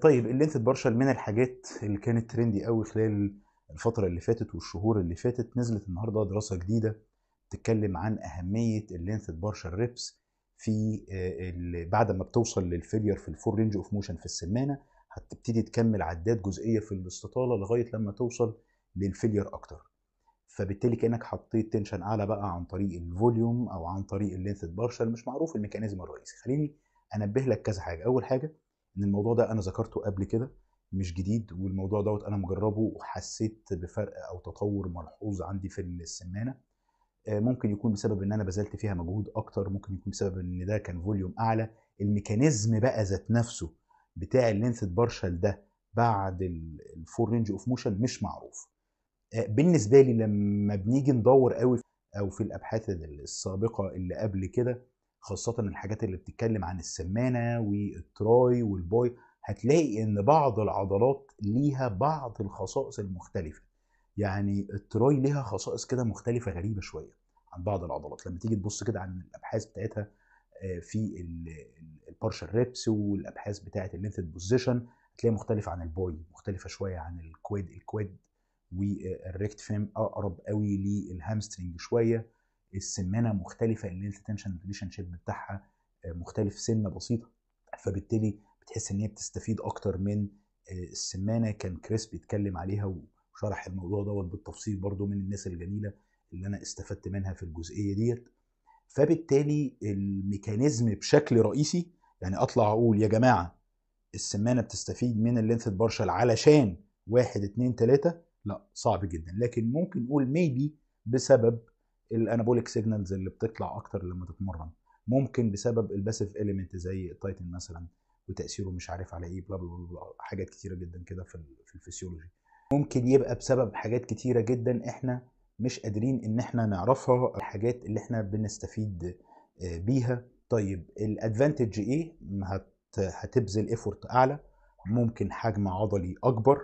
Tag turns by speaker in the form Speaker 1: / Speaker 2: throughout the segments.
Speaker 1: طيب اللينثد بارشل من الحاجات اللي كانت ترندي قوي خلال الفترة اللي فاتت والشهور اللي فاتت. نزلت النهارده دراسة جديدة تتكلم عن أهمية اللينثد بارشل ريبس في بعد ما بتوصل للفيلير في الفور رينج اوف موشن في السمانة، هتبتدي تكمل عدات جزئية في الاستطالة لغاية لما توصل للفيلير أكتر. فبالتالي كأنك حطيت تنشن أعلى بقى عن طريق الفوليوم أو عن طريق اللينثد بارشل. مش معروف الميكانيزم الرئيسي. خليني أنبه لك كذا حاجة. أول حاجة ان الموضوع ده انا ذكرته قبل كده، مش جديد، والموضوع دوت انا مجربه وحسيت بفرق او تطور ملحوظ عندي في السمانه. ممكن يكون بسبب ان انا بذلت فيها مجهود اكتر، ممكن يكون بسبب ان ده كان فوليوم اعلى. الميكانيزم بقى ذات نفسه بتاع اللينثد بارشل ده بعد الفور رينج اوف موشن مش معروف. بالنسبه لي لما بنيجي ندور قوي او في الابحاث السابقه اللي قبل كده، خاصه الحاجات اللي بتتكلم عن السمانه والتراي والباي، هتلاقي ان بعض العضلات ليها بعض الخصائص المختلفه. يعني التراي ليها خصائص كده مختلفه غريبه شويه عن بعض العضلات. لما تيجي تبص كده عن الابحاث بتاعتها في البارشال ريبس والابحاث بتاعت اللينثد بوزيشن، هتلاقيها مختلفه عن الباي، مختلفه شويه عن الكواد والريكت فيم اقرب قوي للهامسترنج شويه. السمانه مختلفه، اللينث تنشن ريليشن شيب بتاعها مختلف سنه بسيطه. فبالتالي بتحس ان هي بتستفيد اكتر من السمانه. كان كريس بيتكلم عليها وشرح الموضوع دوت بالتفصيل برضو، من الناس الجميله اللي انا استفدت منها في الجزئيه ديت. فبالتالي الميكانيزم بشكل رئيسي، يعني اطلع اقول يا جماعه السمانه بتستفيد من اللينثد بارشل علشان واحد اتنين تلاته، لا صعب جدا. لكن ممكن نقول ميبي بسبب الانابوليك سيجنالز اللي بتطلع اكتر لما تتمرن، ممكن بسبب الباسيف اليمنت زي التايتن مثلا وتاثيره مش عارف على ايه، بلا بلا بلا، حاجات كتيره جدا كده في الفسيولوجي. ممكن يبقى بسبب حاجات كتيره جدا احنا مش قادرين ان احنا نعرفها، الحاجات اللي احنا بنستفيد بيها. طيب الادفانتج ايه؟ هتبذل ايفورت اعلى، ممكن حجم عضلي اكبر،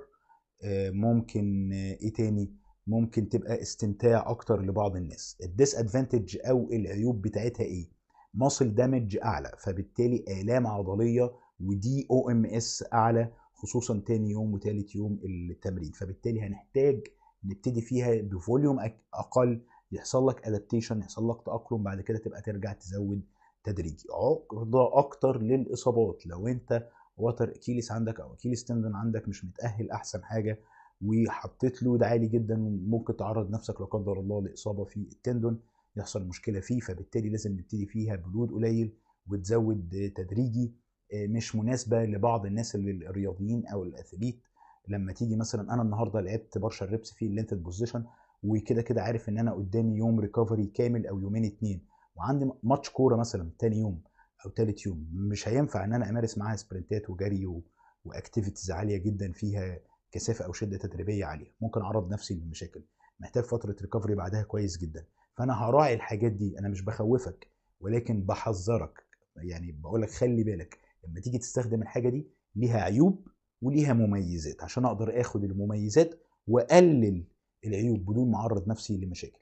Speaker 1: ممكن ايه تاني، ممكن تبقى استمتاع اكتر لبعض الناس. الديس ادفانتج او العيوب بتاعتها ايه؟ ماسل دامج اعلى، فبالتالي الام عضليه ودي او ام اس اعلى، خصوصا تاني يوم وتالت يوم التمرين. فبالتالي هنحتاج نبتدي فيها بفوليوم اقل، يحصل لك ادابتيشن، يحصل لك تاقلم، بعد كده تبقى ترجع تزود تدريجي. عرضه اكتر للاصابات لو انت وتر اكيليس عندك او اكيليس تندن عندك مش متاهل احسن حاجه، وحطيت لود عالي جدا، ممكن تعرض نفسك لا قدر الله لاصابه في التندون، يحصل مشكله فيه. فبالتالي لازم نبتدي فيها بلود قليل وتزود تدريجي. مش مناسبه لبعض الناس الرياضيين او الاثليت. لما تيجي مثلا انا النهارده لعبت بارشال ريبس في اللينتد بوزيشن، وكده كده عارف ان انا قدامي يوم ريكفري كامل او يومين اتنين، وعندي ماتش كوره مثلا تاني يوم او تالت يوم، مش هينفع ان انا امارس معاها سبرنتات وجري واكتيفيتيز عاليه جدا فيها كثافه او شده تدريبيه عاليه، ممكن اعرض نفسي لمشاكل، محتاج فتره ريكفري بعدها كويس جدا. فانا هراعي الحاجات دي، انا مش بخوفك ولكن بحذرك، يعني بقول لك خلي بالك لما تيجي تستخدم الحاجه دي ليها عيوب وليها مميزات، عشان اقدر اخد المميزات واقلل العيوب بدون ما اعرض نفسي لمشاكل.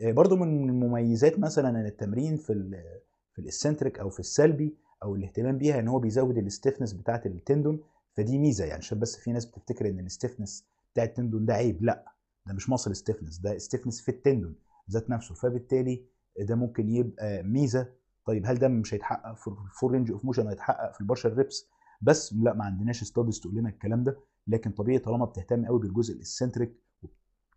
Speaker 1: برضو من المميزات مثلا ان التمرين في الاسنتريك او في السلبي او الاهتمام بيها ان هو بيزود الاستفنس بتاعه التندون. فدي ميزه، يعني عشان بس في ناس بتفتكر ان الاستفنس بتاع التندون ده عيب، لا، ده مش ماسل استفنس، ده استفنس في التندون ذات نفسه. فبالتالي ده ممكن يبقى ميزه. طيب هل ده مش هيتحقق في الفور رينج اوف موشن؟ هيتحقق في البارشال ريبس بس؟ لا، ما عندناش ستاديز تقول لنا الكلام ده. لكن طبيعي طالما بتهتم قوي بالجزء الاسنتريك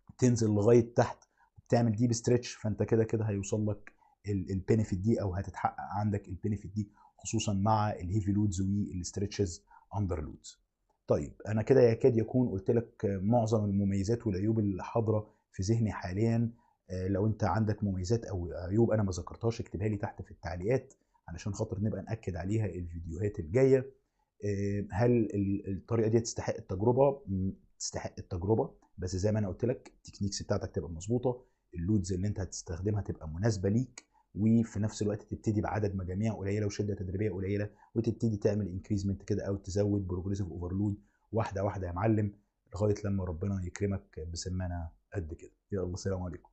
Speaker 1: وتنزل لغايه تحت وبتعمل ديب ستريتش، فانت كده كده هيوصل لك البينيفيت دي، او هتتحقق عندك البينيفيت دي، خصوصا مع الهيفي لودز والستريتشز اندر لودز. طيب انا كده يكاد يكون قلت لك معظم المميزات والعيوب اللي حاضره في ذهني حاليا. لو انت عندك مميزات او عيوب انا ما ذكرتهاش اكتبها لي تحت في التعليقات علشان خاطر نبقى ناكد عليها الفيديوهات الجايه. هل الطريقه دي تستحق التجربه؟ تستحق التجربه، بس زي ما انا قلت لك التكنيكس بتاعتك تبقى مظبوطه، اللودز اللي انت هتستخدمها تبقى مناسبه ليك، وفي نفس الوقت تبتدي بعدد مجاميع قليله وشده تدريبيه قليله، وتبتدي تعمل انكريزمنت كده او تزود بروجريسيف اوفرلود واحده واحده يا معلم، لغايه لما ربنا يكرمك بسمانه قد كده. يلا سلام عليكم.